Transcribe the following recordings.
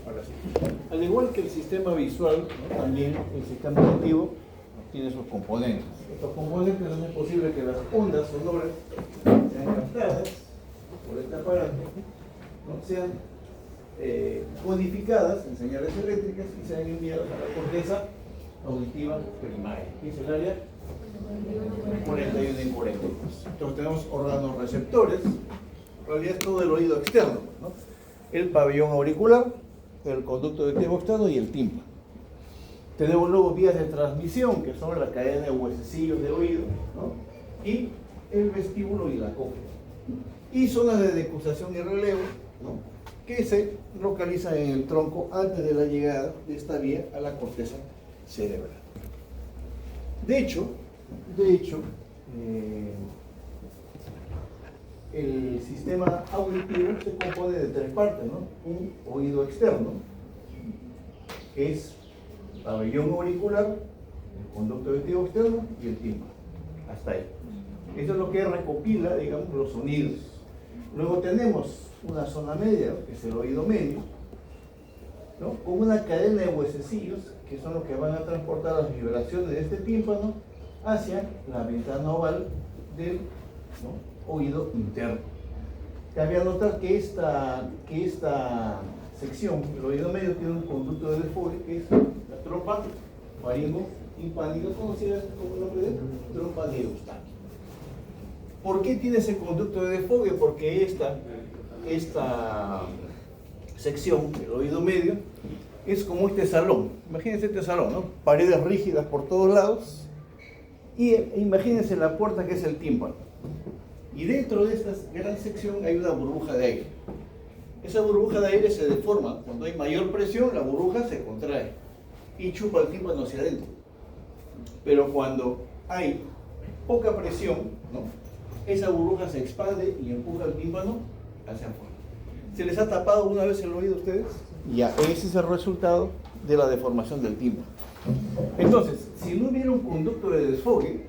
Ahora sí. Al igual que el sistema visual, ¿no? También el sistema auditivo tiene sus componentes. Estos componentes hacen posible que las ondas sonoras sean captadas por este aparato, ¿no? Sean codificadas en señales eléctricas y sean enviadas a la corteza auditiva primaria, que es el área 41 y 42. Entonces tenemos órganos receptores, en realidad es todo el oído externo, ¿no? El pabellón auricular, el conducto auditivo externo y el tímpano. Tenemos luego vías de transmisión, que son la cadena de huesecillos de oído, ¿no? Y el vestíbulo y la cóclea. Y zonas de decusación y relevo, ¿no? Que se localizan en el tronco antes de la llegada de esta vía a la corteza cerebral. De hecho, el sistema auditivo se compone de tres partes, ¿no? Un oído externo, que es el pabellón auricular, el conducto auditivo externo y el tímpano. Hasta ahí. Eso es lo que recopila, digamos, los sonidos. Luego tenemos una zona media, que es el oído medio, ¿no? Con una cadena de huesecillos, que son los que van a transportar las vibraciones de este tímpano hacia la ventana oval del, ¿no? oído interno. Cabe notar que esta sección, el oído medio, tiene un conducto de desfogue, que es la trompa faringo-timpánica, conocida como el nombre de trompa de Eustaquio. ¿Por qué tiene ese conducto de desfogue? Porque esta sección, el oído medio, es como este salón. Imagínense este salón, ¿no? Paredes rígidas por todos lados. Y imagínense la puerta que es el tímpano. Y dentro de esta gran sección hay una burbuja de aire. Esa burbuja de aire se deforma. Cuando hay mayor presión, la burbuja se contrae y chupa el tímpano hacia adentro. Pero cuando hay poca presión, ¿no? Esa burbuja se expande y empuja el tímpano hacia afuera. ¿Se les ha tapado una vez el oído a ustedes? Ya, ese es el resultado de la deformación del tímpano. Entonces, si no hubiera un conducto de desfogue,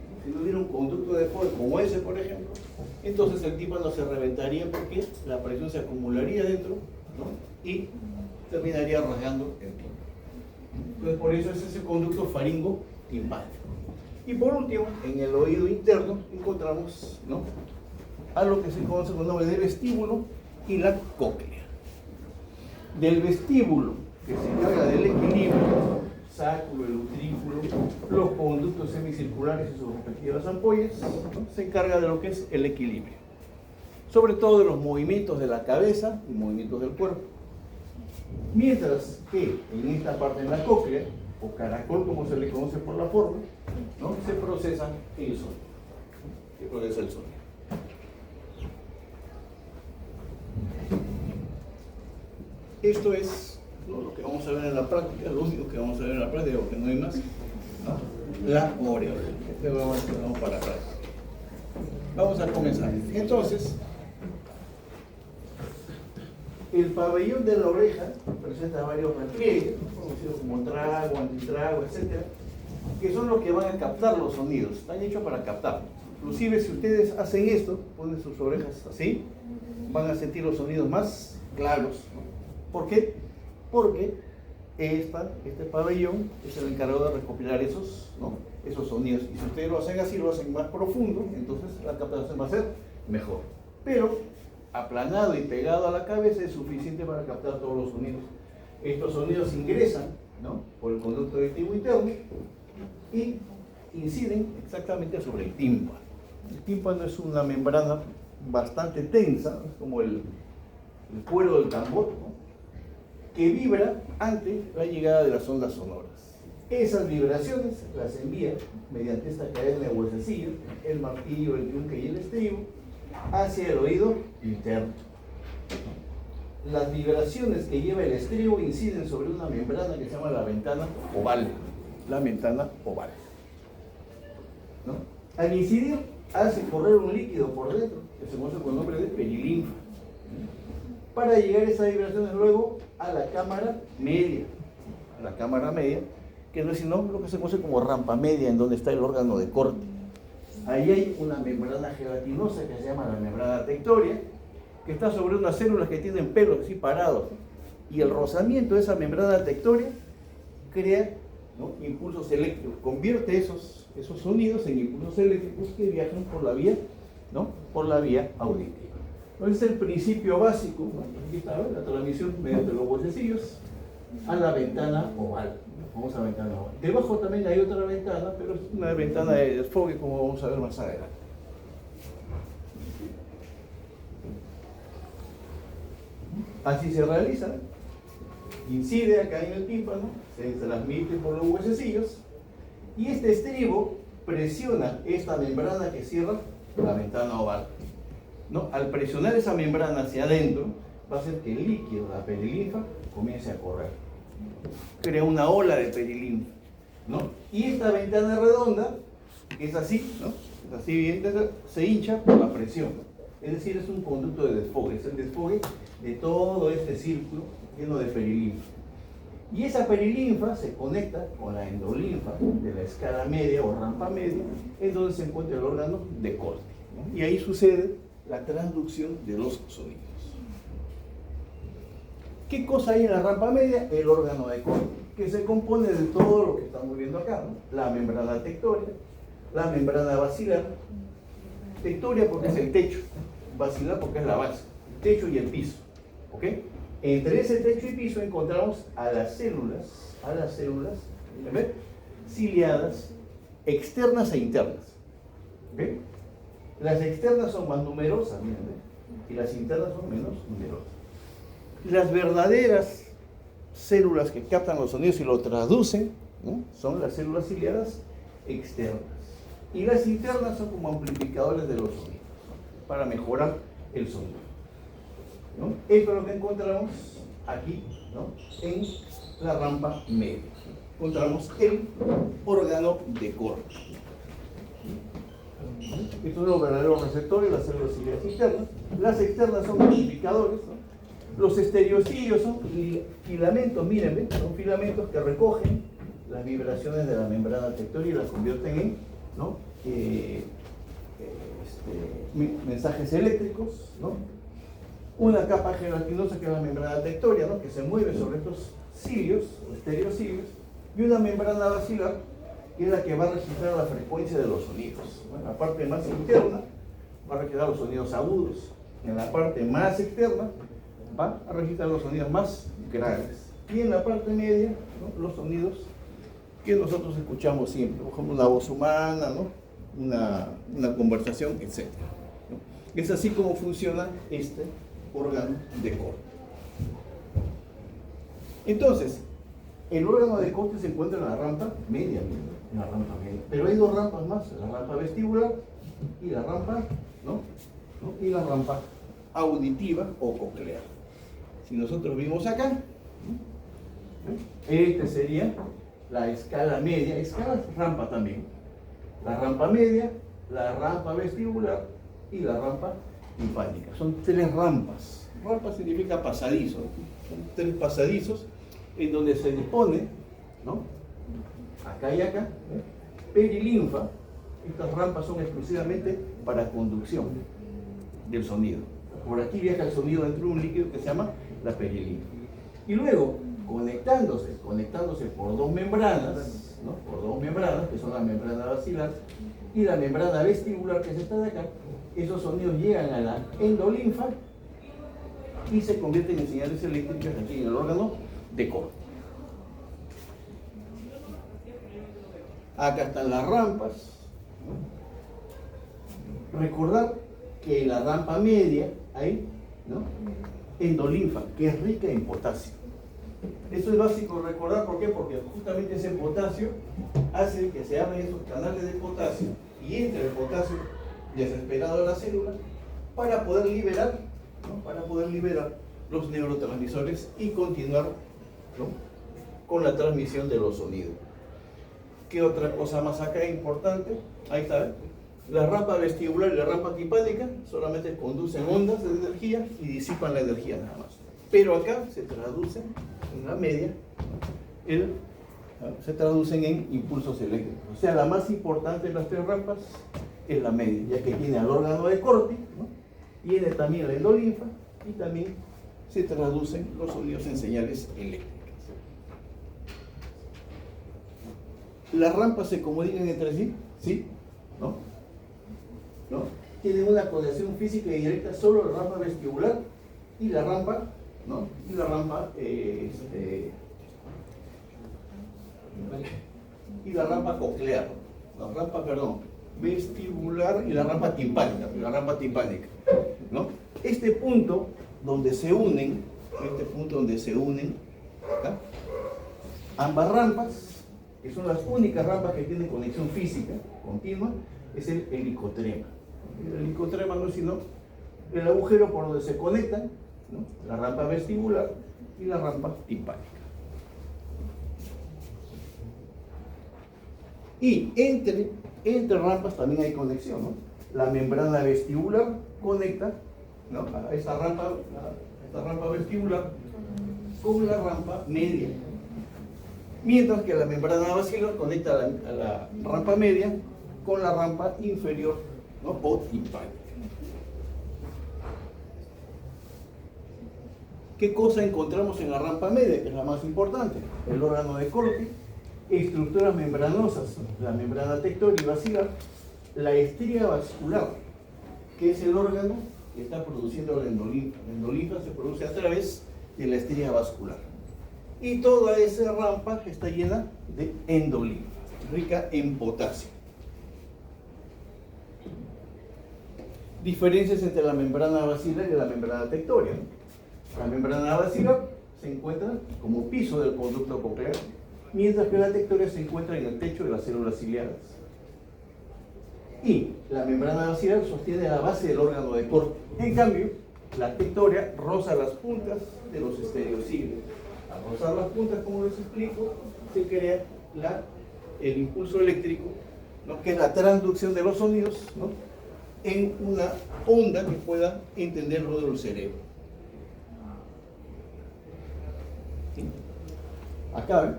como ese, por ejemplo, entonces el tímpano se reventaría porque la presión se acumularía dentro, ¿no? Y terminaría rasgando el tímpano. Entonces, por eso es ese conducto faringo-timpánico. Y por último, en el oído interno encontramos, ¿no? a lo que se conoce con el nombre de vestíbulo y la cóclea. Del vestíbulo, que se encarga del equilibrio, sacro, el utrículo, los conductos semicirculares y sus respectivas ampollas, ¿no? se encarga de lo que es el equilibrio, sobre todo de los movimientos de la cabeza y movimientos del cuerpo. Mientras que en esta parte de la cóclea, o caracol como se le conoce por la forma, ¿no? se procesa el sonido. Se procesa el sonido. Esto es, ¿no? lo que vamos a ver en la práctica, lo único que vamos a ver en la práctica, porque no hay más, ¿no? la aureola. Vamos para atrás. Vamos a comenzar. Entonces, el pabellón de la oreja presenta varios repliegues, conocidos como trago, antitrago, etc., que son los que van a captar los sonidos. Están hechos para captar. Inclusive si ustedes hacen esto, ponen sus orejas así, van a sentir los sonidos más claros, ¿no? ¿Por qué? Porque este pabellón es el encargado de recopilar esos sonidos. Y si ustedes lo hacen así, lo hacen más profundo, entonces la captación va a ser mejor. Pero aplanado y pegado a la cabeza es suficiente para captar todos los sonidos. Estos sonidos ingresan, ¿no? por el conducto auditivo interno y inciden exactamente sobre el tímpano. El tímpano es una membrana bastante tensa, es como el cuero del tambor, ¿no? que vibra ante la llegada de las ondas sonoras. Esas vibraciones las envía mediante esta cadena de huesecillos, el martillo, el yunque y el estribo, hacia el oído interno. Las vibraciones que lleva el estribo inciden sobre una membrana que se llama la ventana oval. La ventana oval, ¿no? Al incidir, hace correr un líquido por dentro, que se conoce con el nombre de perilinfa, para llegar esas vibraciones luego a la cámara media. Que no es sino lo que se conoce como rampa media, en donde está el órgano de corte. Ahí hay una membrana gelatinosa que se llama la membrana tectoria, que está sobre unas células que tienen pelos así parados, ¿no? Y el rozamiento de esa membrana tectórea crea, ¿no?, impulsos eléctricos, convierte esos sonidos en impulsos eléctricos que viajan por la vía, ¿no?, por la vía auditiva. Entonces es el principio básico, ¿no? Aquí está, ¿no?, la transmisión mediante los huesecillos a la ventana oval. Vamos a la ventana oval. Debajo también hay otra ventana, pero es una ventana de desfogue, como vamos a ver más adelante. Así se realiza, incide acá en el tímpano, se transmite por los huesecillos y este estribo presiona esta membrana que cierra la ventana oval, ¿no? Al presionar esa membrana hacia adentro, va a hacer que el líquido, la perilinfa, comience a correr. Crea una ola de perilinfa, ¿no? Y esta ventana redonda, que es así, ¿no?, es así bien, se hincha por la presión. Es decir, es un conducto de desfogue, es el desfogue de todo este círculo lleno de perilinfa. Y esa perilinfa se conecta con la endolinfa de la escala media o rampa media, en donde se encuentra el órgano de corte, ¿no? Y ahí sucede la transducción de los sonidos. ¿Qué cosa hay en la rampa media? El órgano de corte, que se compone de todo lo que estamos viendo acá, ¿no? La membrana tectórea, la membrana basilar, tectórea porque es el techo, basilar porque es la base, el techo y el piso, ¿ok? Entre ese techo y piso encontramos a las células, ¿ven?, ciliadas, externas e internas, ¿ok? Las externas son más numerosas, miren, ¿ven?, y las internas son menos numerosas. Las verdaderas células que captan los sonidos y lo traducen, ¿no?, son las células ciliadas externas. Y las internas son como amplificadores de los sonidos, ¿no?, para mejorar el sonido, ¿no? Esto es lo que encontramos aquí, ¿no?, en la rampa media. Encontramos el órgano de corte. Estos son los verdaderos receptores, las células ciliadas externas. Las externas son amplificadores, ¿no? Los estereocilios son filamentos, miren, son filamentos que recogen las vibraciones de la membrana tectórea y las convierten en, ¿no?, mensajes eléctricos, ¿no? Una capa gelatinosa que es la membrana tectórea, ¿no?, que se mueve sobre estos cilios o estereocilios, y una membrana basilar que es la que va a registrar la frecuencia de los sonidos. Bueno, la parte más interna va a registrar los sonidos agudos, en la parte más externa va a registrar los sonidos más graves, y en la parte media, ¿no?, los sonidos que nosotros escuchamos siempre, por ejemplo una voz humana, ¿no?, una conversación, etc., ¿no? Es así como funciona este órgano de corte. Entonces, el órgano de corte se encuentra en la rampa media, pero hay dos rampas más, la rampa vestibular y la rampa, ¿no?, y la rampa auditiva o coclear. Si nosotros vimos acá, este sería la escala media, escala rampa también, la rampa media, la rampa vestibular y la rampa timpánica. Son tres rampas. Rampa significa pasadizo, son tres pasadizos en donde se dispone, ¿no?, acá y acá, perilinfa. Estas rampas son exclusivamente para conducción del sonido. Por aquí viaja el sonido dentro de un líquido que se llama la perilinfa. Y luego, conectándose por dos membranas, ¿no?, por dos membranas, que son la membrana basilar y la membrana vestibular, que es esta de acá, esos sonidos llegan a la endolinfa y se convierten en señales eléctricas aquí en el órgano de corte. Acá están las rampas. Recordar que en la rampa media hay, ¿no?, endolinfa, que es rica en potasio. Eso es básico recordar, ¿por qué? Porque justamente ese potasio hace que se abran esos canales de potasio y entre el potasio desesperado de la célula para poder liberar, ¿no?, para poder liberar los neurotransmisores y continuar, ¿no?, con la transmisión de los sonidos. ¿Qué otra cosa más acá importante? Ahí está, ¿eh? La rampa vestibular y la rampa timpánica solamente conducen ondas de energía y disipan la energía nada más. Pero acá se traducen en la media, se traducen en impulsos eléctricos. O sea, la más importante de las tres rampas es la media, ya que tiene al órgano de corte, ¿no?, tiene también la endolinfa y también se traducen los sonidos en señales eléctricas. Las rampas se comunican entre sí, ¿sí? ¿No? ¿No? Tienen una conexión física y directa solo la rampa vestibular y la rampa, ¿no? Y la rampa, y la rampa coclear, la rampa, perdón, vestibular y la rampa timpánica, ¿no? Este punto donde se unen, ¿acá? Ambas rampas, que son las únicas rampas que tienen conexión física continua, es el helicotrema. El helicotrema no es sino el agujero por donde se conectan, ¿no? La rampa vestibular y la rampa timpánica. Y entre rampas también hay conexión, ¿no? La membrana vestibular conecta, ¿no?, a esta rampa vestibular con la rampa media, mientras que la membrana basilar conecta a la rampa media con la rampa inferior, ¿no?, o timpánica. ¿Qué cosa encontramos en la rampa media, que es la más importante? El órgano de corte, estructuras membranosas, la membrana tectórica y basilar, la estría vascular, que es el órgano que está produciendo la endolinfa. La endolinfa se produce a través de la estría vascular. Y toda esa rampa está llena de endolinfa, rica en potasio. Diferencias entre la membrana basilar y la membrana tectórica. La membrana basilar se encuentra como piso del conducto coclear, mientras que la tectórica se encuentra en el techo de las células ciliadas. Y la membrana basilar sostiene la base del órgano de corte. En cambio, la tectórica roza las puntas de los estereocílios. Al rozar las puntas, como les explico, se crea el impulso eléctrico, ¿no?, que es la transducción de los sonidos, ¿no?, en una onda que pueda entenderlo del cerebro. ¿Sí? Acá ven,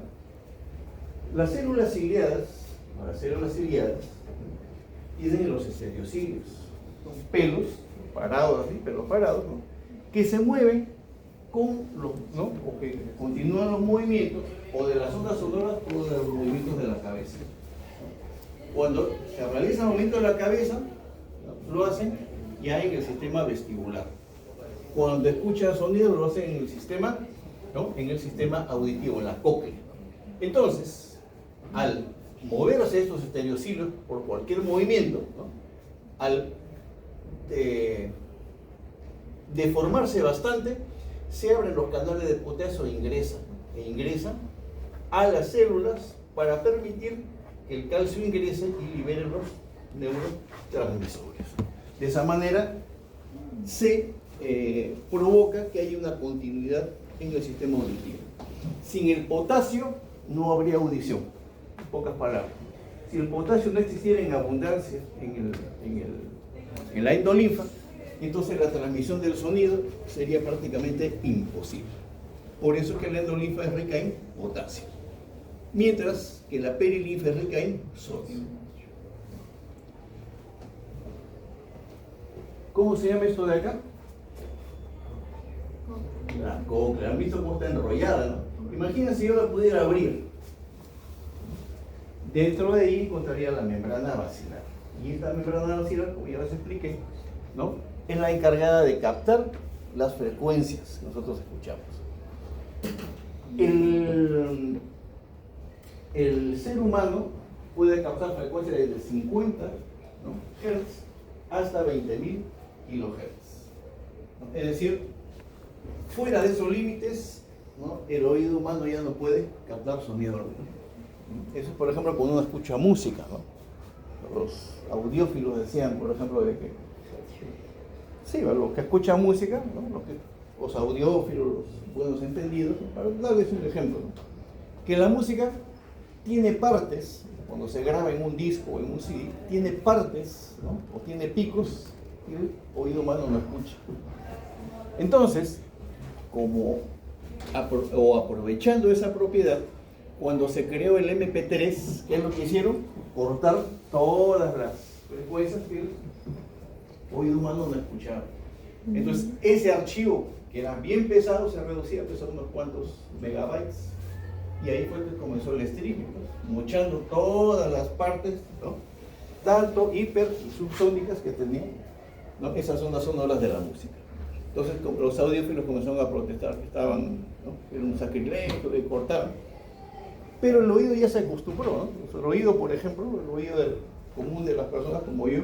las células ciliadas tienen los estereocilios, son pelos parados, así, pelos parados, ¿no?, que se mueven ¿no?, o que continúan los movimientos o de las ondas sonoras o de los movimientos de la cabeza. Cuando se realiza el movimiento de la cabeza, ¿no?, lo hacen ya en el sistema vestibular. Cuando escuchan sonido, lo hacen en el sistema, ¿no?, en el sistema auditivo, en la cóclea. Entonces, al moverse estos estereocilios por cualquier movimiento, ¿no?, al deformarse bastante, se abren los canales de potasio e ingresan a las células para permitir que el calcio ingrese y libere los neurotransmisores. De esa manera se provoca que haya una continuidad en el sistema auditivo. Sin el potasio no habría audición, en pocas palabras. Si el potasio no existiera en abundancia en la endolinfa, entonces la transmisión del sonido sería prácticamente imposible. Por eso es que la endolinfa es rica en potasio, mientras que la perilinfa es rica en sodio. ¿Cómo se llama esto de acá? La cóclea. ¿Han visto cómo está enrollada, no? Imagínense si yo la pudiera abrir. Dentro de ahí encontraría la membrana basilar. Y esta membrana basilar, como ya les expliqué, ¿no?, es la encargada de captar las frecuencias que nosotros escuchamos. El ser humano puede captar frecuencias desde 50, ¿no?, Hz hasta 20.000 kilohertz. ¿No? Es decir, fuera de esos límites, ¿no?, el oído humano ya no puede captar sonido alguno. Eso es, por ejemplo, cuando uno escucha música, ¿no? Los audiófilos decían, por ejemplo, de que sí, los que escuchan música, ¿no?, los audiófilos, los buenos entendidos, para darles un ejemplo, ¿no?, que la música tiene partes, cuando se graba en un disco o en un CD, tiene partes, ¿no?, o tiene picos que el oído humano no escucha. Entonces, aprovechando esa propiedad, cuando se creó el MP3, ¿qué es lo que hicieron? Cortar todas las frecuencias que el oído humano no escuchaba. Entonces, ese archivo, que era bien pesado, se reducía pues, a unos cuantos megabytes. Y ahí fue que comenzó el streaming, ¿no? Mochando todas las partes, ¿no? Tanto hiper y subsónicas que tenían, ¿no? Esas ondas sonoras de la música. Entonces los audiófilos comenzaron a protestar, que estaban, ¿no? Era un sacrilegio, que cortaban. Pero el oído ya se acostumbró, ¿no? El oído, por ejemplo, el oído común de las personas como yo,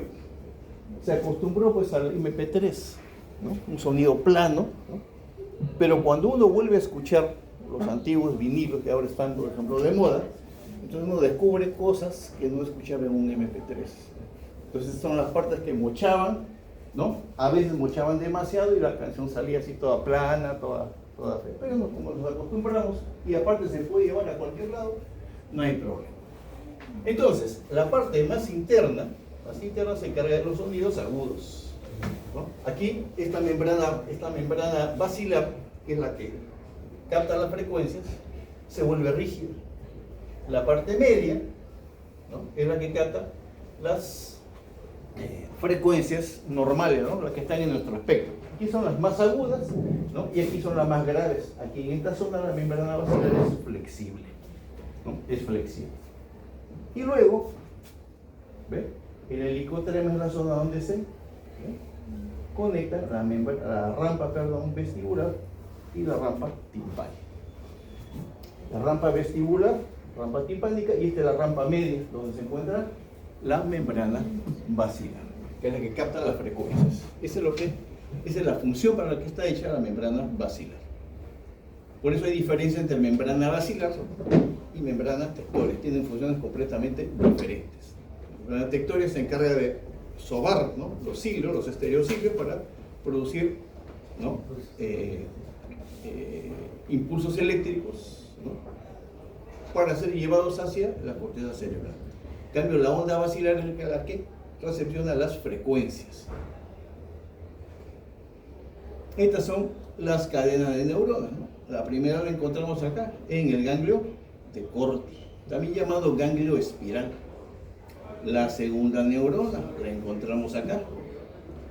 se acostumbró pues al MP3, ¿no? Un sonido plano, ¿no? Pero cuando uno vuelve a escuchar los antiguos vinilos que ahora están, por ejemplo, de moda, entonces uno descubre cosas que no escuchaba en un MP3. Entonces son las partes que mochaban, ¿no? A veces mochaban demasiado y la canción salía así toda plana, toda fea. Pero no, como nos acostumbramos y aparte se puede llevar a cualquier lado, no hay problema. Entonces, la parte más interna se encarga de los sonidos agudos, ¿no? Aquí esta membrana basilar, que es la que capta las frecuencias, se vuelve rígida. La parte media, ¿no? Es la que capta las frecuencias normales, ¿no? Las que están en nuestro espectro. Aquí son las más agudas, ¿no? Y aquí son las más graves. Aquí en esta zona la membrana basilar es flexible, ¿no? Es flexible. Y luego, ¿ve? El helicóptero es la zona donde se conecta la rampa vestibular y la rampa timpánica. La rampa vestibular, rampa timpánica, y esta es la rampa media, donde se encuentra la membrana basilar, que es la que capta las frecuencias. Esa es la función para la que está hecha la membrana basilar. Por eso hay diferencia entre membrana basilar y membrana tectórica. Tienen funciones completamente diferentes. La membrana tectórica se encarga de sobar, ¿no? Los hilos, los estereociclos, para producir, ¿no? Impulsos eléctricos, ¿no? Para ser llevados hacia la corteza cerebral. En cambio, la onda basilar es la que recepciona las frecuencias. Estas son las cadenas de neuronas, ¿no? La primera la encontramos acá, en el ganglio de Corti, también llamado ganglio espiral. La segunda neurona la encontramos acá,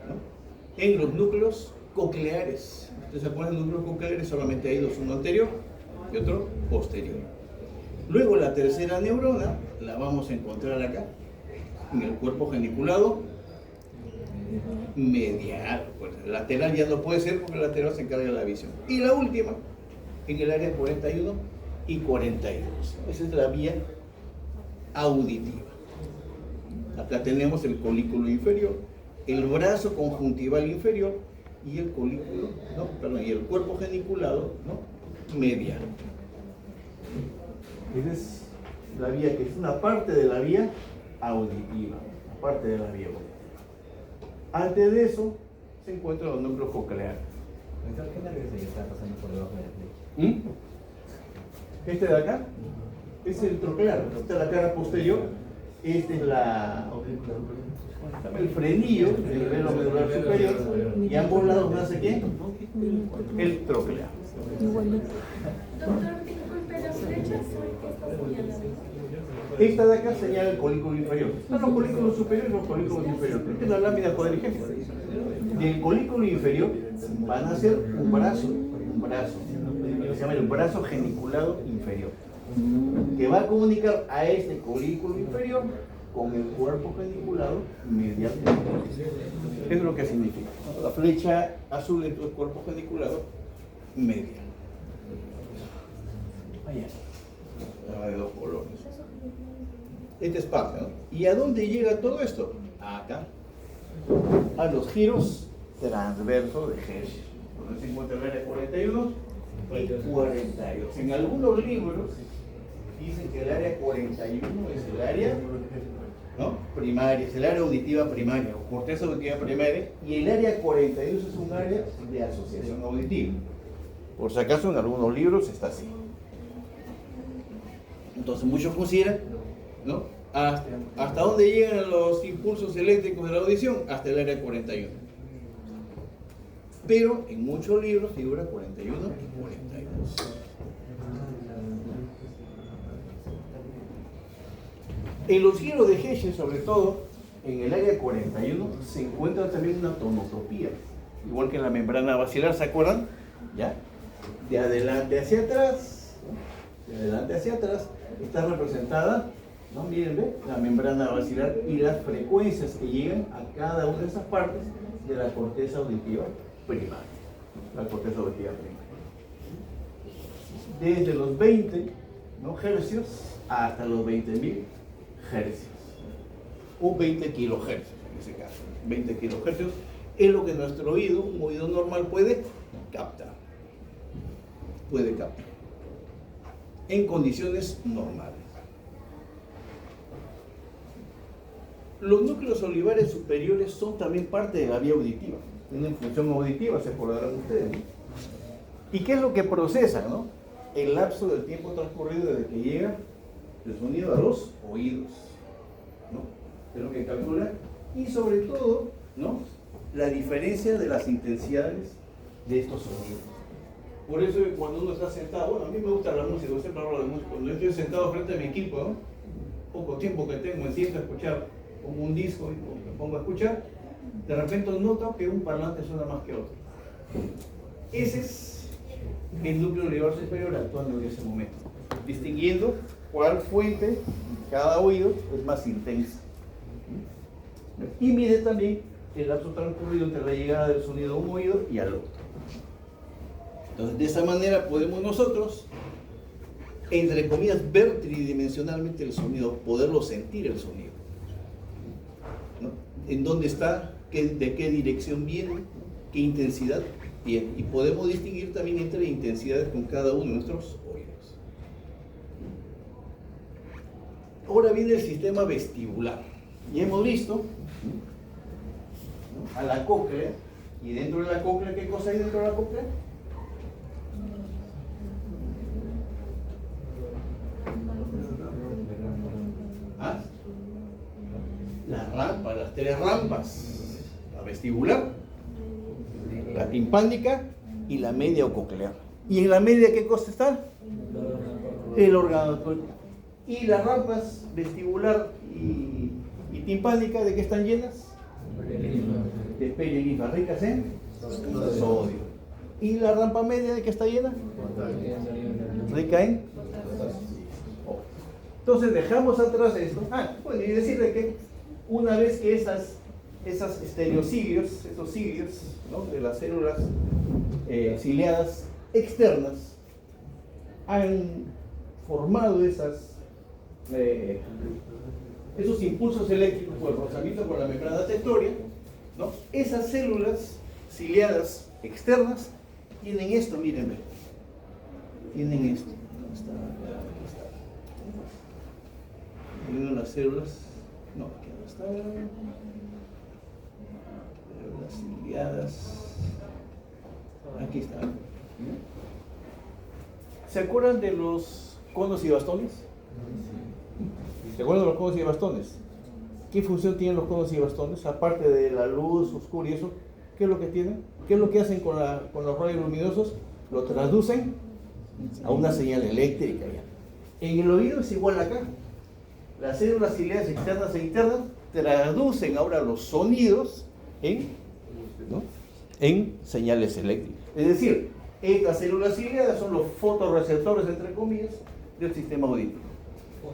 ¿no? En los núcleos cocleares. Ustedes se acuerdan, los núcleos cocleares solamente hay dos, uno anterior y otro posterior. Luego la tercera neurona la vamos a encontrar acá, en el cuerpo geniculado medial. Pues, lateral ya no puede ser porque el lateral se encarga de la visión. Y la última, en el área 41 y 42. Esa es la vía auditiva. Acá tenemos el colículo inferior, el brazo conjuntival inferior y el colículo, y el cuerpo geniculado, ¿no? Medial. Esa es la vía, que es una parte de la vía auditiva, parte de la vía auditiva. Antes de eso se encuentran los núcleos cocleares. ¿Qué nervio se está pasando por debajo de la flecha? Este de acá es el troclear. Esta es la cara posterior. Este es el frenillo del velo medular superior. Y a ambos lados nace ¿quién? El troclear. Doctor, disculpe, ¿las flechas qué está señalando? Esta de acá señala el colículo inferior. Están los colículos superiores y los colículos inferiores. Esta es la lámina cuadrigénica. Del colículo inferior van a ser un brazo, que se llama el brazo geniculado inferior, que va a comunicar a este colículo inferior con el cuerpo geniculado medial. Eso es lo que significa. La flecha azul es el cuerpo geniculado medial. Allá. De dos colores. Esta es parte, ¿no? ¿Y a dónde llega todo esto? Acá. A los giros transversos de Hershey. Donde se encuentra el área 41 y 42. En algunos libros dicen que el área 41 es el área, ¿no? Primaria, es el área auditiva primaria o corteza auditiva primaria, y el área 42 es un área de asociación auditiva. Por si acaso en algunos libros está así. Entonces muchos consideran, ¿no? ¿Hasta dónde llegan los impulsos eléctricos de la audición? Hasta el área 41. Pero en muchos libros figura 41 y 42. En los giros de Hershey, sobre todo en el área 41, se encuentra también una tonotopía. igual que la membrana basilar, ¿se acuerdan? ¿Ya? De adelante hacia atrás, ¿no? De adelante hacia atrás está representada, ¿no? Miren, ¿ve? La membrana basilar y las frecuencias que llegan a cada una de esas partes de la corteza auditiva primaria. La corteza auditiva primaria. Desde los 20, ¿no? hercios hasta los 20.000 hercios. O 20 kilohercios en ese caso. 20 kilohercios es lo que nuestro oído, un oído normal, puede captar. Puede captar. En condiciones normales. Los núcleos olivares superiores son también parte de la vía auditiva. Tienen función auditiva, se acordarán ustedes, ¿no? ¿Y qué es lo que procesan, no? El lapso del tiempo transcurrido desde que llega el sonido a los oídos, ¿no? Es lo que calcula. Y sobre todo, ¿no? La diferencia de las intensidades de estos sonidos. Por eso cuando uno está sentado, bueno, a mí me gusta la música, yo siempre hablo de música. Cuando estoy sentado frente a mi equipo, ¿no? Poco tiempo que tengo, me siento a escuchar, pongo un disco y me pongo a escuchar, de repente noto que un parlante suena más que otro. Ese es el núcleo olivar superior actuando en ese momento, distinguiendo cuál fuente en cada oído es más intensa. Y mide también el lapso transcurrido entre la llegada del sonido a un oído y al otro. Entonces, de esa manera podemos nosotros, entre comillas, ver tridimensionalmente el sonido, poderlo sentir el sonido, ¿no? En dónde está, de qué dirección viene, qué intensidad tiene. Y podemos distinguir también entre intensidades con cada uno de nuestros oídos. Ahora viene el sistema vestibular. Y hemos visto, ¿no? A la cóclea, y dentro de la cóclea, ¿qué cosa hay dentro de la cóclea? ¿Ah? La rampa, las tres rampas, la vestibular, la timpánica y la media o coclear. ¿Y en la media qué cosa está? El órgano. ¿Y las rampas vestibular y timpánica de qué están llenas? De perilinfa, ricas en sodio. ¿Y la rampa media de qué está llena? Rica en. Entonces dejamos atrás esto. Bueno, y decirle que una vez que esas estereociglios, esos cilios, ¿no? De las células ciliadas externas han formado esos impulsos eléctricos por el rozamiento con la membrana tectórea, ¿no? Esas células ciliadas externas tienen esto, mírenme. Tienen esto. ¿Dónde está? Aquí está. Tienen las células. No, aquí no está. Células ciliadas. Aquí están. ¿Se acuerdan de los conos y bastones? ¿Se acuerdan de los conos y bastones? ¿Qué función tienen los conos y bastones? Aparte de la luz oscura y eso, ¿qué es lo que tienen? ¿Qué es lo que hacen con los rayos luminosos? Lo traducen a una señal eléctrica ya. En el oído es igual acá. Las células ciliadas externas e internas traducen ahora los sonidos en señales eléctricas. Es decir, estas células ciliadas son los fotorreceptores, entre comillas, del sistema auditivo.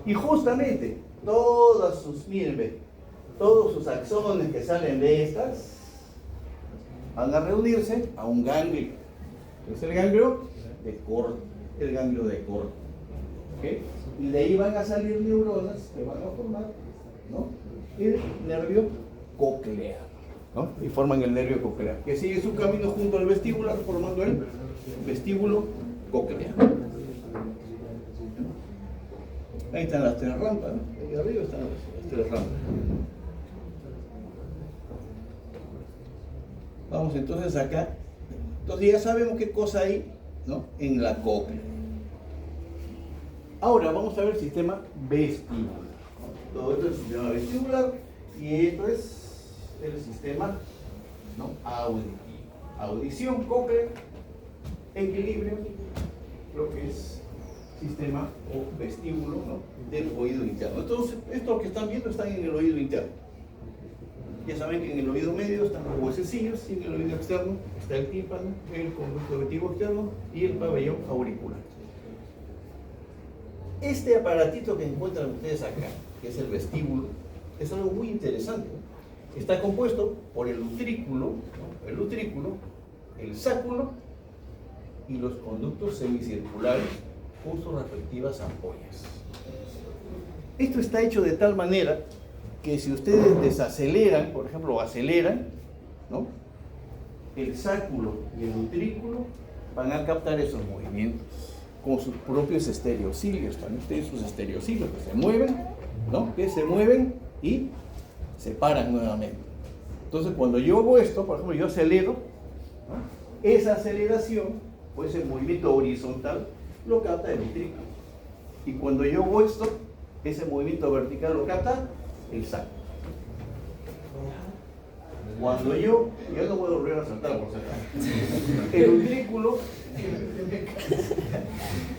Y justamente todos sus axones que salen de estas van a reunirse a un ganglio. Es el ganglio de Corti. ¿Okay? Y de ahí van a salir neuronas que van a formar, ¿no? El nervio coclear, ¿no? Y forman el nervio coclear, que sigue su camino junto al vestibular, formando el vestíbulo coclear. Ahí están las tres rampas, ¿no? Ahí arriba están las tres rampas. Vamos entonces acá. Entonces ya sabemos qué cosa hay, ¿no? En la cóclea. Ahora vamos a ver el sistema vestibular. Todo esto es el sistema vestibular y esto es el sistema, ¿no? Auditivo. Audición, cóclea, equilibrio, lo que es sistema o vestíbulo, ¿no? Del oído interno. Entonces, esto que están viendo están en el oído interno. Ya saben que en el oído medio están los huesecillos y en el oído externo está el tímpano, el conducto auditivo externo y el pabellón auricular. Este aparatito que encuentran ustedes acá, que es el vestíbulo, es algo muy interesante. Está compuesto por el utrículo, ¿no? El sáculo y los conductos semicirculares con sus respectivas ampollas. Esto está hecho de tal manera que si ustedes desaceleran, por ejemplo, o aceleran, ¿no? El sáculo y el utrículo van a captar esos movimientos con sus propios estereocilios. También ustedes sus estereocilios que se mueven, ¿no? Que se mueven y se paran nuevamente. Entonces, cuando yo hago esto, por ejemplo, yo acelero, ¿no? Esa aceleración, o ese movimiento horizontal, lo capta el utrículo. Y cuando yo hago esto, ese movimiento vertical lo capta el sáculo. Cuando yo no puedo volver a saltar por saltar.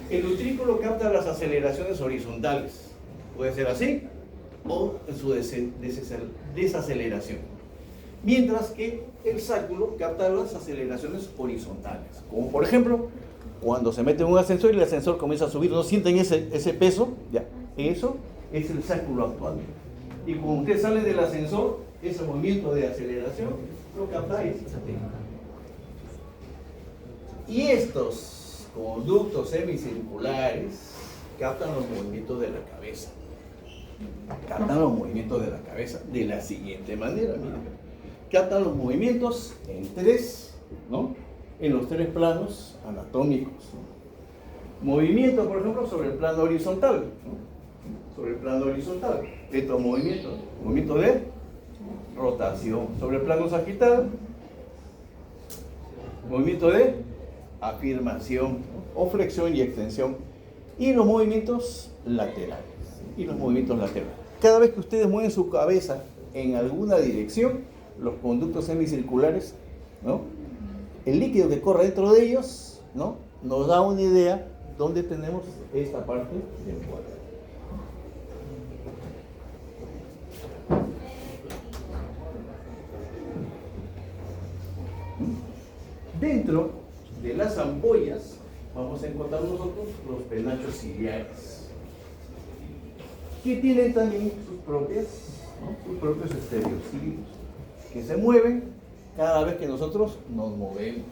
El utrículo capta las aceleraciones horizontales. Puede ser así o en su desaceleración. Mientras que el sáculo capta las aceleraciones horizontales. Como por ejemplo, cuando se mete en un ascensor y el ascensor comienza a subir, ¿no sienten ese peso? Ya, eso es el sáculo actual. Y cuando usted sale del ascensor, ese movimiento de aceleración lo captáis. Y estos conductos semicirculares captan los movimientos de la cabeza. Captan los movimientos de la cabeza de la siguiente manera, miren. Captan los movimientos en tres, ¿no? En los tres planos anatómicos. Movimiento, por ejemplo, sobre el plano horizontal, ¿no? Sobre el plano horizontal. Estos movimientos, movimiento de rotación. Sobre el plano sagital, movimiento de afirmación, ¿no? O flexión y extensión. Y los movimientos laterales. Cada vez que ustedes mueven su cabeza en alguna dirección, los conductos semicirculares, ¿no? El líquido que corre dentro de ellos, ¿no? Nos da una idea dónde tenemos esta parte del cuadro. Dentro de las ampollas vamos a encontrar nosotros los penachos ciliares, que tienen también sus propios estereocilios, que se mueven cada vez que nosotros nos movemos.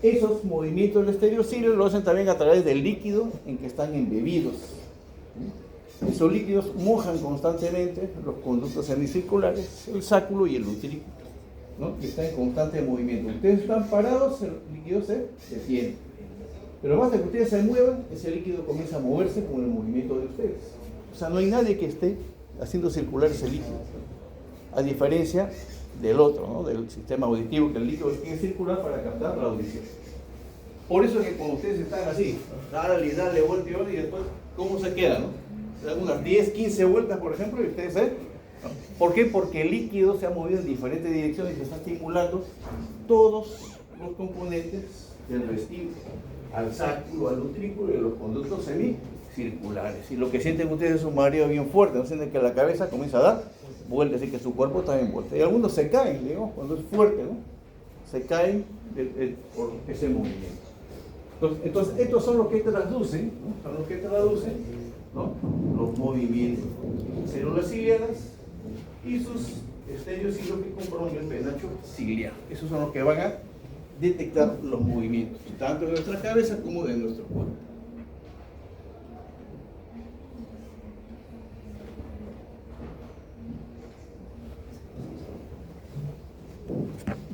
Esos movimientos del estereocilio lo hacen también a través del líquido en que están embebidos. Esos líquidos mojan constantemente los conductos semicirculares, el sáculo y el utrículo, ¿no? Que está en constante movimiento. Ustedes están parados, el líquido se detiene. Pero basta que ustedes se muevan, ese líquido comienza a moverse con el movimiento de ustedes. O sea, no hay nadie que esté haciendo circular ese líquido. A diferencia del otro, ¿no? Del sistema auditivo, que el líquido tiene que circular para captar la audición. Por eso es que cuando ustedes están así, dale, vuelta y después, ¿cómo se queda, no? Se dan unas 10, 15 vueltas, por ejemplo, y ustedes, ¿no? ¿Por qué? Porque el líquido se ha movido en diferentes direcciones y se está estimulando todos los componentes del vestíbulo, al sáculo, al utrículo y a los conductos semicirculares. Y lo que sienten ustedes es un mareo bien fuerte, no sienten que la cabeza comienza a dar vueltas, así que su cuerpo está en vuelta. Y algunos se caen, digamos, cuando es fuerte, ¿no? Se caen por ese movimiento. Entonces, estos son los que traducen, ¿no? Los movimientos. Células ciliadas y sus estereocilios que conforman el penacho ciliar. Esos son los que van a detectar los movimientos, tanto de nuestra cabeza como de nuestro cuerpo.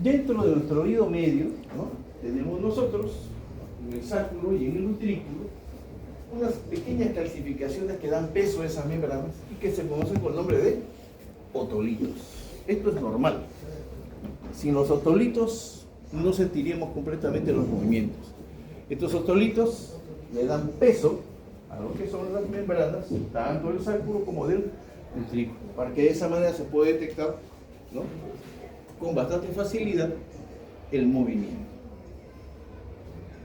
Dentro de nuestro oído medio, ¿no? Tenemos nosotros, en el sáculo y en el utrículo, unas pequeñas calcificaciones que dan peso a esas membranas y que se conocen con el nombre de otolitos. Esto es normal. Sin los otolitos no sentiríamos completamente los movimientos. Estos otolitos le dan peso a lo que son las membranas, tanto del sáculo como del utrículo, para que de esa manera se pueda detectar, ¿no? Con bastante facilidad el movimiento.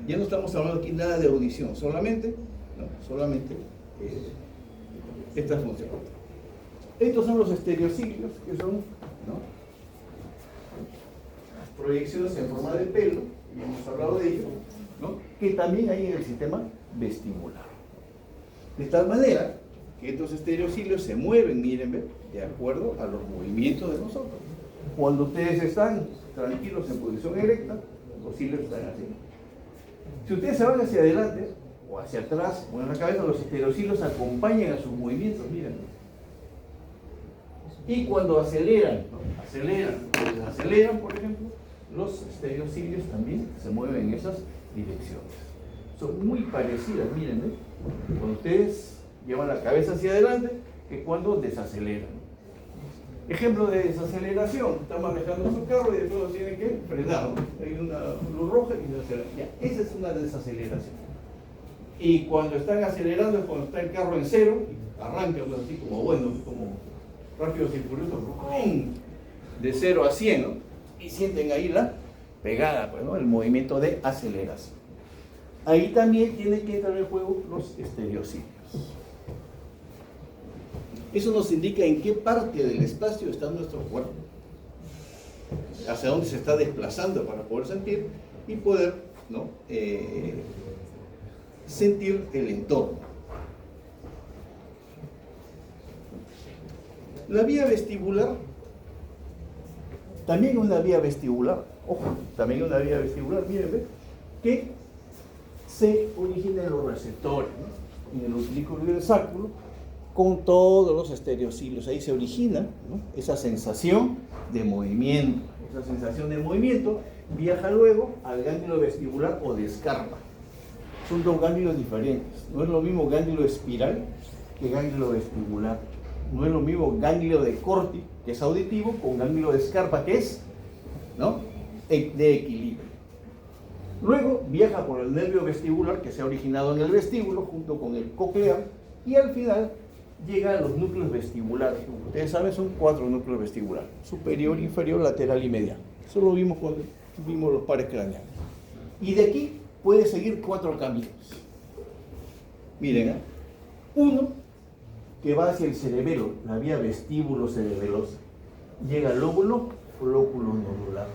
Ya no estamos hablando aquí nada de audición, solamente esta función. Estos son los estereocilios, que son, ¿no?, proyecciones en forma de pelo, y hemos hablado de ello, ¿no?, que también hay en el sistema vestibular. De tal manera que estos estereocilios se mueven, miren, ¿ve?, de acuerdo a los movimientos de nosotros. Cuando ustedes están tranquilos en posición erecta, los cilios están así. Si ustedes se van hacia adelante, o hacia atrás, o en la cabeza, los estereocilios acompañan a sus movimientos, miren. Y cuando aceleran, ¿no?, aceleran o desaceleran, por ejemplo, los estereocilios también se mueven en esas direcciones. Son muy parecidas, miren, ¿eh?, cuando ustedes llevan la cabeza hacia adelante que cuando desaceleran. Ejemplo de desaceleración: está manejando su carro y después lo tiene que frenar, ¿no?, hay una luz roja y desacelera. Ya, esa es una desaceleración. Y cuando están acelerando es cuando está el carro en cero, y arranca así como, bueno, como Rápidos y Furiosos, de 0 a 100, ¿no?, y sienten ahí la pegada, pues, ¿no?, el movimiento de aceleración. Ahí también tiene que entrar en juego los estereocilios. Eso nos indica en qué parte del espacio está nuestro cuerpo, hacia dónde se está desplazando para poder sentir y poder, ¿no?, sentir el entorno. La vía vestibular, también una vía vestibular, ojo, también una vía vestibular, miren, ¿ve?, que se origina en los receptores, ¿no?, en el utilículo y el sacro, con todos los estereocilios. Ahí se origina, ¿no?, esa sensación de movimiento. Esa sensación de movimiento viaja luego al gánglio vestibular o de escarpa. Son dos ganglios diferentes. No es lo mismo ganglio espiral que ganglio vestibular. No es lo mismo ganglio de Corti, que es auditivo, con ganglio de escarpa, que es, ¿no?, de equilibrio. Luego viaja por el nervio vestibular, que se ha originado en el vestíbulo junto con el coclear, y al final llega a los núcleos vestibulares. Como ustedes saben, son 4 núcleos vestibulares: superior, inferior, lateral y medial. Eso lo vimos cuando vimos los pares craneales. Y de aquí puede seguir 4 caminos. Miren, ¿eh?, uno que va hacia el cerebelo, la vía vestíbulo-cerebelosa, llega al lóbulo o lóculo nodular,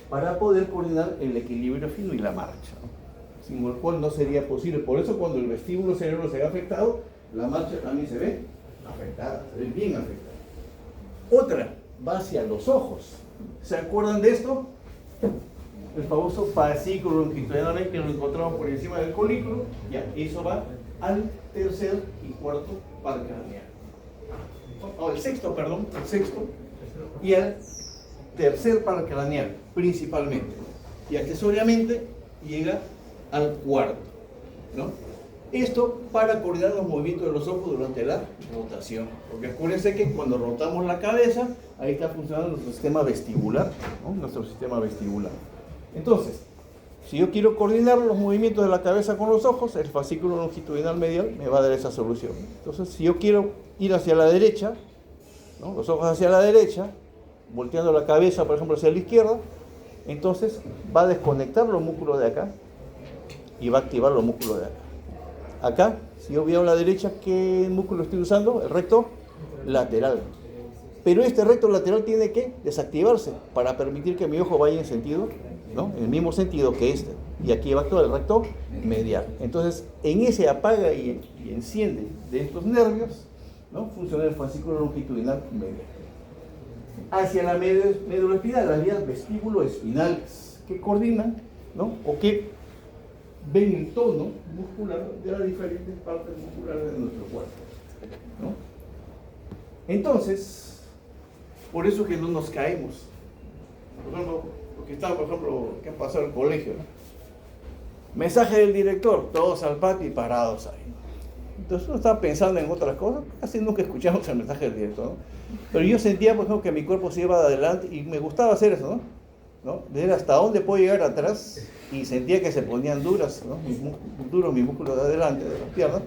para poder coordinar el equilibrio fino y la marcha, ¿no?, sin el cual no sería posible. Por eso cuando el vestíbulo cerebro se ve afectado, la marcha también se ve afectada, se ve bien afectada. Otra va hacia los ojos. ¿Se acuerdan de esto? El famoso fascículo longitudinal, que lo encontramos por encima del colículo. Ya, eso va al tercer y cuarto par craneal. El sexto, y al tercer par craneal, principalmente. Y accesoriamente llega al cuarto, ¿no? Esto para coordinar los movimientos de los ojos durante la rotación. Porque acuérdense que cuando rotamos la cabeza, ahí está funcionando nuestro sistema vestibular, ¿no?, nuestro sistema vestibular. Entonces, si yo quiero coordinar los movimientos de la cabeza con los ojos, el fascículo longitudinal medial me va a dar esa solución. Entonces, si yo quiero ir hacia la derecha, ¿no?, los ojos hacia la derecha, volteando la cabeza, por ejemplo, hacia la izquierda, entonces va a desconectar los músculos de acá y va a activar los músculos de acá. Acá, si yo veo a la derecha, ¿qué músculo estoy usando? El recto lateral. Pero este recto lateral tiene que desactivarse para permitir que mi ojo vaya en sentido, ¿no?, en el mismo sentido que este. Y aquí va a actuar el recto medial. Entonces, en ese apaga y enciende de estos nervios, ¿no?, funciona el fascículo longitudinal medial. Hacia la médula espinal, las vías vestíbulo-espinales, que coordinan, ¿no?, o que ven el tono muscular de las diferentes partes musculares de nuestro cuerpo, ¿no? Entonces, por eso que no nos caemos. Por ejemplo, los que están, por ejemplo, que han pasado el colegio, ¿no?, mensaje del director, todos al patio y parados ahí, ¿no? Entonces uno estaba pensando en otras cosas, casi nunca escuchamos el mensaje del director, ¿no? Pero yo sentía, por ejemplo, que mi cuerpo se iba adelante y me gustaba hacer eso, ¿no? De ver hasta dónde puedo llegar atrás, y sentía que se ponían duras, ¿no?, mis músculos de adelante, de las piernas,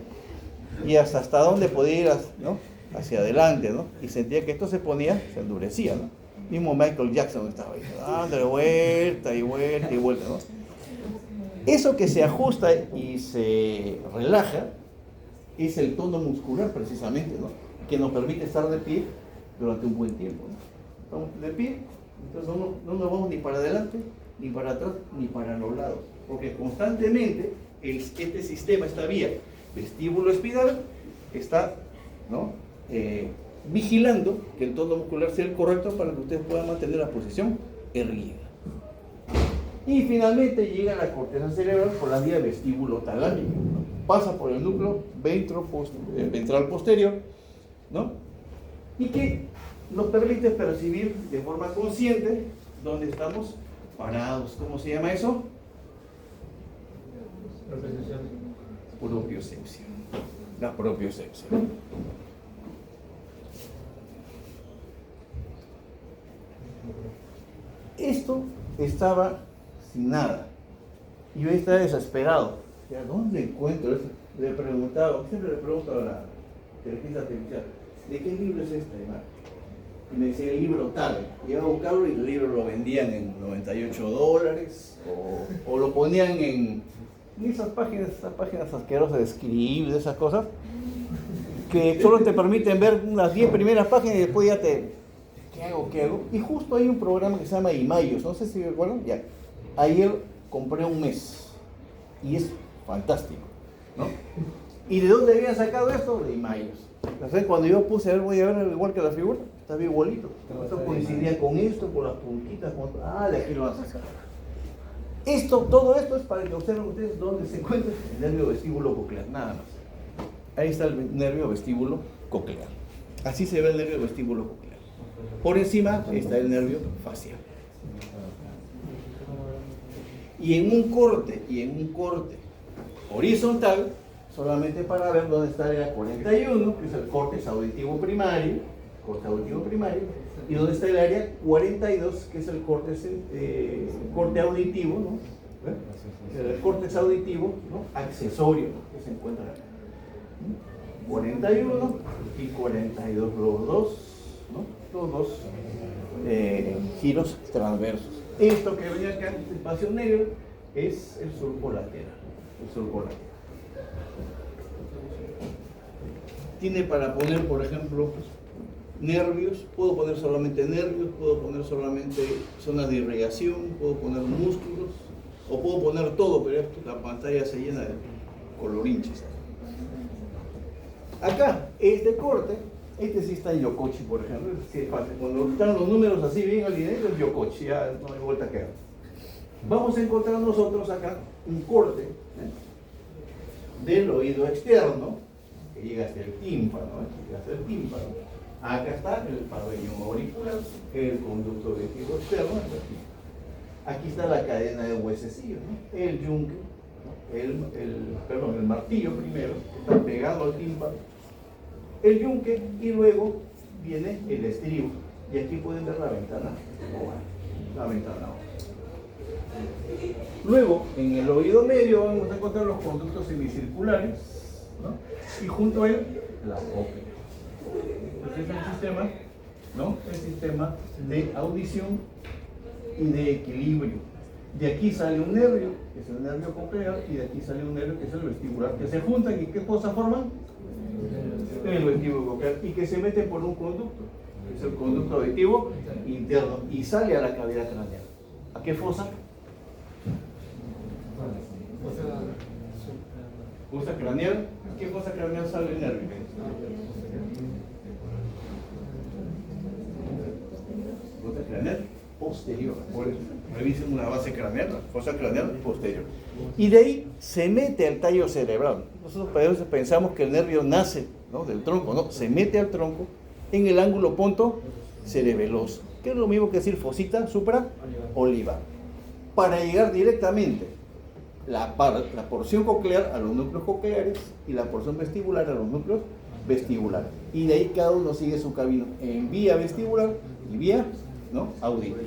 y hasta dónde podía ir, ¿no?, hacia adelante, ¿no? Y sentía que esto se endurecía, ¿no? Mismo Michael Jackson estaba ahí, dándole vuelta y vuelta y vuelta, ¿no? Eso que se ajusta y se relaja es el tono muscular, precisamente, ¿no?, que nos permite estar de pie durante un buen tiempo, ¿no? Estamos de pie, entonces no nos vamos ni para adelante, ni para atrás, ni para los lados, porque constantemente este sistema, esta vía vestíbulo espinal, está, ¿no? Vigilando que el tono muscular sea el correcto para que ustedes puedan mantener la posición erguida. Y finalmente llega a la corteza cerebral por la vía vestíbulo talámica, ¿no? Pasa por el núcleo ventral posterior, ¿no? Y que nos permite percibir de forma consciente dónde estamos parados. ¿Cómo se llama eso? Propiocepción. La propiocepción. Esto estaba sin nada. Y yo estaba desesperado. ¿Ya dónde encuentro eso? Le preguntaba, siempre le pregunto a la inteligencia artificial, ¿de qué libro es este, hermano? Y me decía, el libro tal. Iba a buscarlo y el libro lo vendían en $98 o lo ponían en esas páginas asquerosas de Scribd, de esas cosas, que solo te permiten ver unas 10 primeras páginas y después ya ¿qué hago? Y justo hay un programa que se llama Imayos, no sé si recuerdan, ya. Ayer compré un mes y es fantástico, ¿no? ¿Y de dónde habían sacado esto? De Imayos. Entonces, cuando yo puse a ver, voy a ver igual que la figura, estaba igualito. Esto coincidía con esto, con las puntitas, de aquí lo van a sacar. Todo esto es para que observen ustedes dónde se encuentra el nervio vestíbulo coclear, nada más. Ahí está el nervio vestíbulo coclear. Así se ve el nervio vestíbulo coclear. Por encima está el nervio facial. Y en un corte horizontal, solamente para ver dónde está el 41, que es el córtex auditivo primario, y dónde está el área 42, que es el córtex, corte auditivo, ¿no? El córtex auditivo, ¿no? Accesorio, que se encuentra acá. 41 y 42, los dos giros transversos. Esto que venía acá en este espacio negro es el surco lateral. Tiene para poner, por ejemplo, nervios. Puedo poner solamente nervios, puedo poner solamente zonas de irrigación, puedo poner músculos, o puedo poner todo, pero la pantalla se llena de colorinches. Acá, este corte, sí está en Yokochi, por ejemplo. Cuando están los números así bien alineados, es Yokochi, ya no hay vuelta que dar. Vamos a encontrar nosotros acá un corte del oído externo, que llega hasta el tímpano, Acá está el pabellón auricular, el conducto auditivo externo. Aquí está la cadena de huesecillos, ¿no? El yunque, el martillo primero, que está pegado al tímpano, el yunque, y luego viene el estribo. Y aquí pueden ver la ventana oval. Luego, en el oído medio vamos a encontrar los conductos semicirculares, ¿no? Y junto a él, la cóclea. Entonces es el sistema, ¿no? El sistema de audición y de equilibrio. De aquí sale un nervio, que es el nervio coclear, y de aquí sale un nervio, que es el vestibular, que se juntan y ¿qué cosa forman? El vestíbulo coclear, y que se meten por un conducto, que es el conducto auditivo interno, y sale a la cavidad craneal. ¿A qué fosa? Fosa craneal. ¿Qué fosa craneal sale el nervio? Fosa craneal posterior. Revisen una base craneal, fosa craneal posterior. Y de ahí se mete al tallo cerebral. Nosotros a veces pensamos que el nervio nace, ¿no? Del tronco, ¿no? Se mete al tronco en el ángulo ponto cerebeloso, que es lo mismo que decir fosita supra-olivar, para llegar directamente la porción coclear a los núcleos cocleares y la porción vestibular a los núcleos vestibulares. Y de ahí cada uno sigue su camino en vía vestibular y vía, ¿no? auditiva.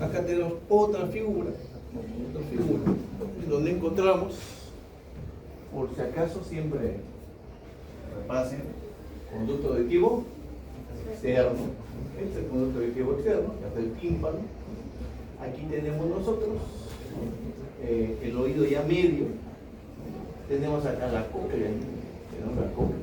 Acá tenemos otra figura donde encontramos, por si acaso siempre repasen, conducto auditivo externo. Este es el conducto auditivo externo, hasta el tímpano. Aquí tenemos nosotros el oído ya medio, tenemos acá la cóclea, tenemos la cóclea,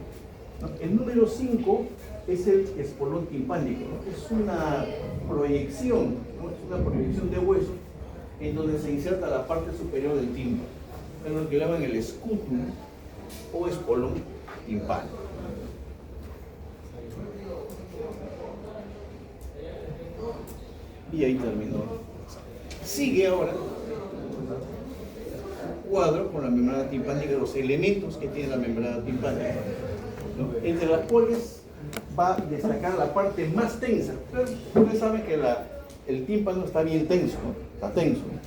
¿no? El número 5 es el espolón timpánico, ¿no? Es una proyección, ¿no? Es una proyección de hueso en donde se inserta la parte superior del tímpano, es lo que llaman el scutum o espolón timpánico. Y ahí terminó. Sigue ahora cuadro con la membrana timpánica, los elementos que tiene la membrana timpánica, ¿no? Entre las cuales va a destacar la parte más tensa. Ustedes saben que el tímpano está bien tenso, ¿no? Está tenso, ¿no?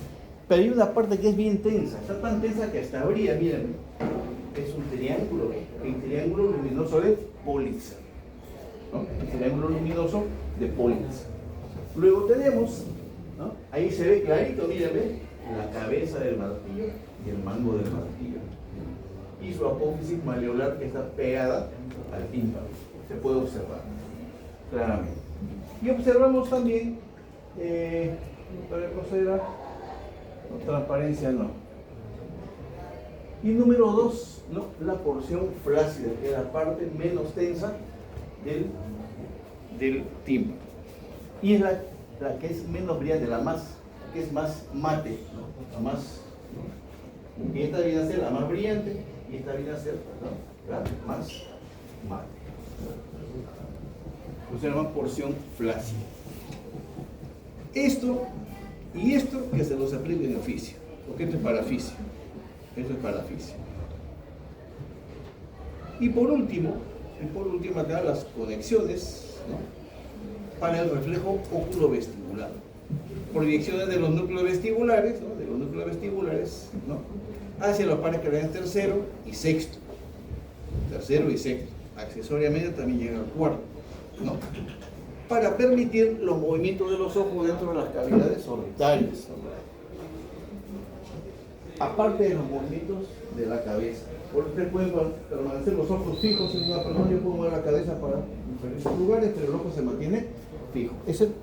Pero hay una parte que es bien tensa, está tan tensa que hasta brilla, miren, es un triángulo, el triángulo luminoso de Pulitzer, ¿no? El triángulo luminoso de Pulitzer. Luego tenemos, ¿no? Ahí se ve clarito, mírenme, la cabeza del martillo y el mango del martillo. Y su apófisis maleolar que está pegada al tímpano. Se puede observar claramente. Y observamos también, ¿otra cosa era? No, transparencia no. Y número 2, ¿no? La porción flácida, que es la parte menos tensa del tímpano. Y es la que es menos brillante, que es más mate, ¿no? La más, ¿no? Y esta viene a ser la más brillante y esta viene a ser, ¿no? La más mate. Se llama porción flácida. Esto y esto que se los aplica en oficio, porque esto es para oficio. Esto es para oficio. Y por último acá las conexiones, ¿no? Para el reflejo oculovestibular. Proyecciones de los núcleos vestibulares, ¿no? De los núcleos vestibulares, ¿no? Hacia los pares que dan tercero y sexto. Tercero y sexto. Accesoriamente también llega al cuarto, ¿no? Para permitir los movimientos de los ojos dentro de las cavidades orbitales, ¿no? Aparte de los movimientos de la cabeza. Porque ustedes pueden permanecer los ojos fijos en una persona, yo puedo mover la cabeza para diferentes lugares, pero el ojo se mantiene fijo.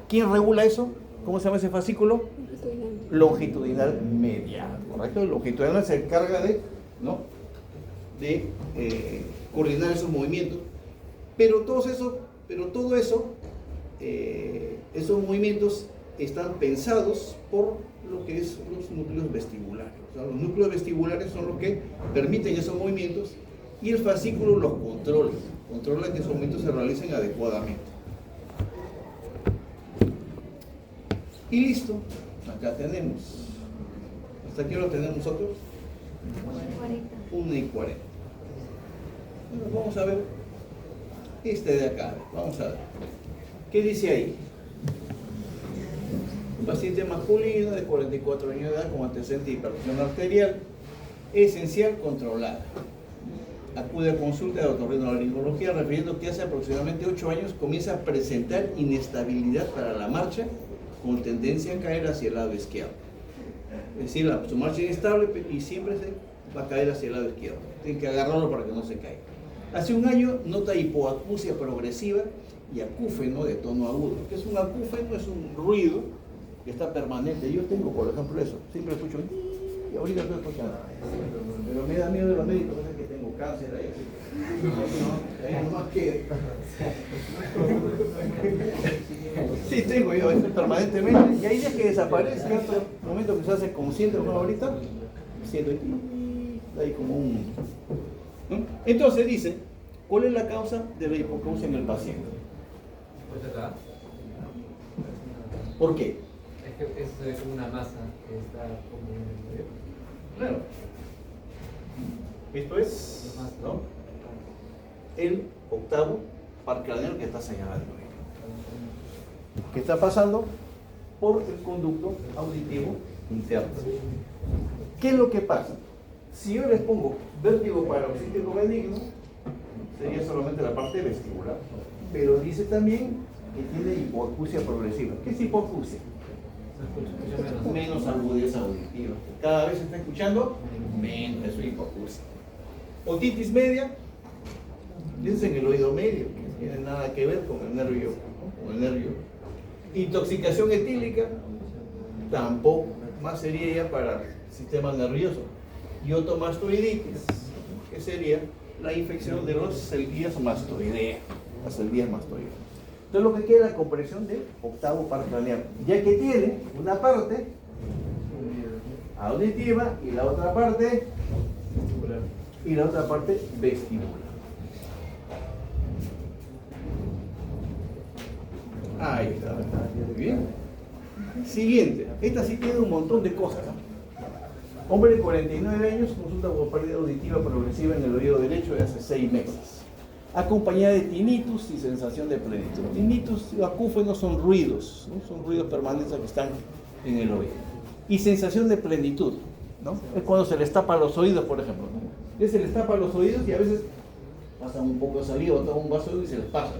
¿Quién regula eso? ¿Cómo se llama ese fascículo? Longitudinal medial, ¿correcto? El longitudinal se encarga de, ¿no? de coordinar esos movimientos, pero todo eso, esos movimientos están pensados por lo que es los núcleos vestibulares. O sea, los núcleos vestibulares son los que permiten esos movimientos y el fascículo los controla que esos movimientos se realicen adecuadamente. Y listo, acá tenemos. ¿Hasta aquí lo tenemos nosotros? 1:40. Bueno, vamos a ver este de acá. Vamos a ver. ¿Qué dice ahí? Un paciente masculino de 44 años de edad con antecedente de hipertensión arterial, esencial controlada. Acude a consulta de otorrinolaringología refiriendo que hace aproximadamente 8 años comienza a presentar inestabilidad para la marcha con tendencia a caer hacia el lado izquierdo. Es decir, su marcha es inestable y siempre se va a caer hacia el lado izquierdo. Tienen que agarrarlo para que no se caiga. Hace un año nota hipoacusia progresiva y acúfeno de tono agudo. ¿Qué es un acúfeno? Es un ruido que está permanente. Yo tengo, por ejemplo, eso. Siempre escucho y ahorita estoy escuchando. Pero me da miedo de los médicos, que tengo cáncer ahí. Ahí nomás que... Sí, tengo yo eso permanentemente. Y hay días que desaparece, en otro momento que se hace consciente, como ahorita, siento ahí como un... ¿no? Entonces dice, ¿cuál es la causa de la hipoacusia en el paciente? ¿Por qué? Es que es como una masa que está como en el medio. Claro. Esto es, ¿no? El octavo par craneal que está señalando. Que está pasando por el conducto auditivo interno. ¿Qué es lo que pasa? Si yo les pongo vértigo paroxístico benigno, sería solamente la parte vestibular. Pero dice también que tiene hipoacusia progresiva. ¿Qué es hipoacusia? Menos agudez auditiva. Cada vez se está escuchando menos, eso es hipoacusia. Otitis media, piensen en el oído medio, que no tiene nada que ver con el nervio, ¿no? Con el nervio. Intoxicación etílica, tampoco. más sería ya para el sistema nervioso. Y otomastoiditis, que sería la infección de los celías mastoideas, las celías mastoideas. Entonces lo que queda es la comprensión del octavo par craneal, ya que tiene una parte auditiva y la otra parte vestibular. Ahí está. Muy bien. Siguiente. Esta sí tiene un montón de cosas. Hombre de 49 años consulta por pérdida auditiva progresiva en el oído derecho de hace 6 meses, acompañada de tinnitus y sensación de plenitud. Tinnitus y acúfenos son ruidos, ¿no? Son ruidos permanentes que están en el oído. Y sensación de plenitud, ¿no? Es cuando se les tapa los oídos, por ejemplo, ¿no? Se les tapa los oídos y a veces pasan un poco de saliva, toman un vaso de oído y se les pasa.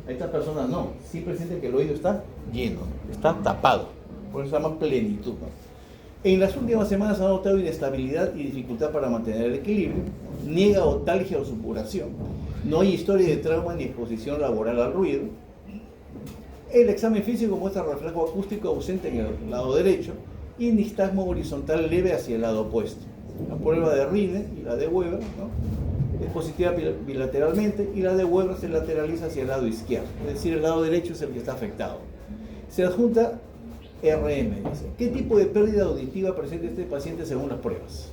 A estas personas no, siempre sienten que el oído está lleno, está tapado, por eso se llama plenitud, ¿no? En las últimas semanas ha notado inestabilidad y dificultad para mantener el equilibrio, niega otalgia o supuración, no hay historia de trauma ni exposición laboral al ruido. El examen físico muestra reflejo acústico ausente en el lado derecho y nistagmo horizontal leve hacia el lado opuesto. La prueba de Rine y la de Weber, ¿no?, es positiva bilateralmente y la de Weber se lateraliza hacia el lado izquierdo, es decir, el lado derecho es el que está afectado. Se adjunta RM, dice. ¿Qué tipo de pérdida auditiva presenta este paciente según las pruebas?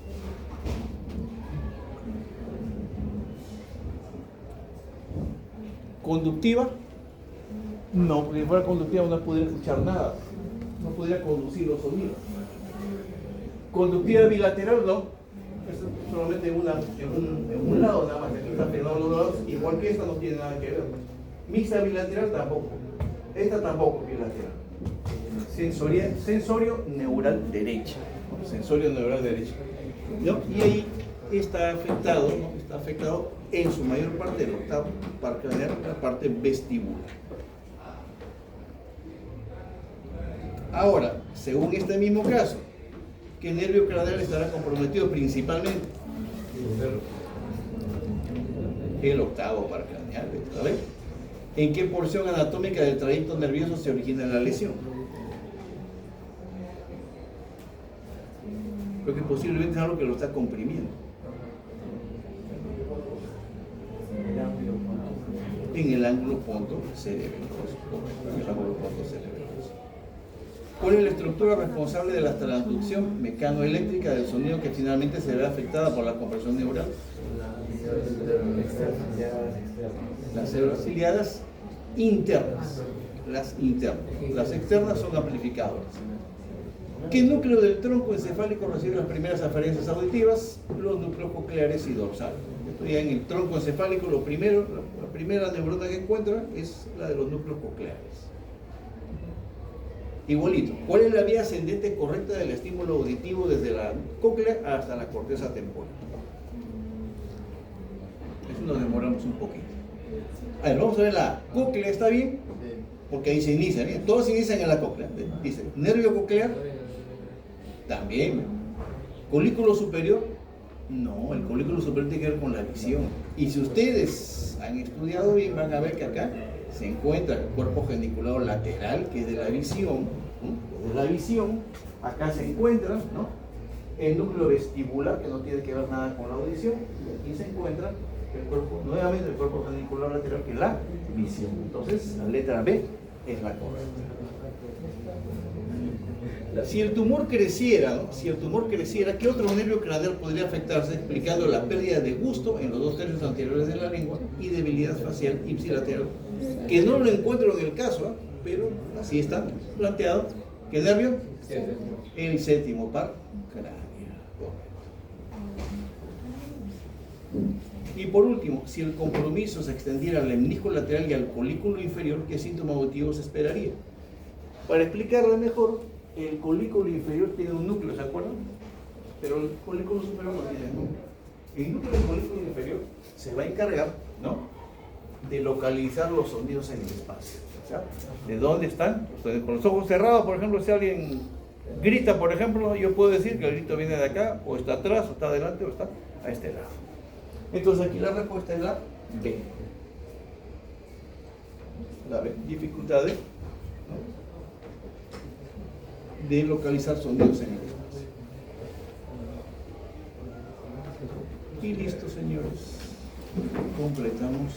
¿Conductiva? No, porque si fuera conductiva no podría escuchar nada, no podría conducir los sonidos. ¿Conductiva bilateral? No, es solamente en un lado nada más, aquí está pegado los dos lados, igual que esta no tiene nada que ver. Mixta bilateral tampoco, esta tampoco bilateral. Sensorio neural derecha, ¿no? Sensorio neural derecha, ¿no? Y ahí está afectado, ¿no? Está afectado en su mayor parte del octavo par craneal, la parte vestibular. Ahora, según este mismo caso, ¿qué nervio craneal estará comprometido principalmente? El octavo par craneal, ¿sabes? ¿En qué porción anatómica del trayecto nervioso se origina la lesión? Creo que posiblemente es algo que lo está comprimiendo. En el ángulo punto cerebroso. ¿Cuál es la estructura responsable de la transducción mecanoeléctrica del sonido que finalmente se verá afectada por la compresión neural? Las células ciliadas internas. Las internas. Las externas son amplificadoras. ¿Qué núcleo del tronco encefálico recibe las primeras aferencias auditivas? Los núcleos cocleares y dorsales. Esto ya en el tronco encefálico, la primera neurona que encuentra es la de los núcleos cocleares. Igualito, ¿cuál es la vía ascendente correcta del estímulo auditivo desde la cóclea hasta la corteza temporal? Eso nos demoramos un poquito. A ver, vamos a ver la cóclea, ¿está bien? Porque ahí se inicia, ¿bien? Todos se inician en la cóclea. Dice, nervio coclear, también. ¿Colículo superior? No, el colículo superior tiene que ver con la visión. Y si ustedes han estudiado bien, van a ver que acá se encuentra el cuerpo geniculado lateral, que es de la visión, ¿no? De la visión, acá se encuentra, ¿no?, el núcleo vestibular, que no tiene que ver nada con la audición, y aquí se encuentra el cuerpo, nuevamente el cuerpo genicular lateral, que es la visión. Entonces, la letra B es la correcta. Si el tumor creciera, ¿no?, si el tumor creciera, ¿qué otro nervio craneal podría afectarse? Explicando la pérdida de gusto en los 2 tercios anteriores de la lengua y debilidad facial ipsilateral, que no lo encuentro en el caso, ¿eh?, pero así está planteado. ¿Qué nervio? El séptimo par craneal. Y por último, si el compromiso se extendiera al lemnisco lateral y al colículo inferior, ¿qué síntoma auditivo se esperaría? Para explicarlo mejor, el colículo inferior tiene un núcleo, ¿se acuerdan? Pero el colículo superior no tiene núcleo. El núcleo del colículo inferior se va a encargar, ¿no?, de localizar los sonidos en el espacio. ¿Ya? ¿De dónde están? Ustedes con los ojos cerrados, por ejemplo, si alguien grita, por ejemplo, yo puedo decir que el grito viene de acá, o está atrás, o está adelante, o está a este lado. Entonces aquí la respuesta es la B. La B, dificultades, ¿no?, de localizar sonidos en el espacio. Y listo, señores. Completamos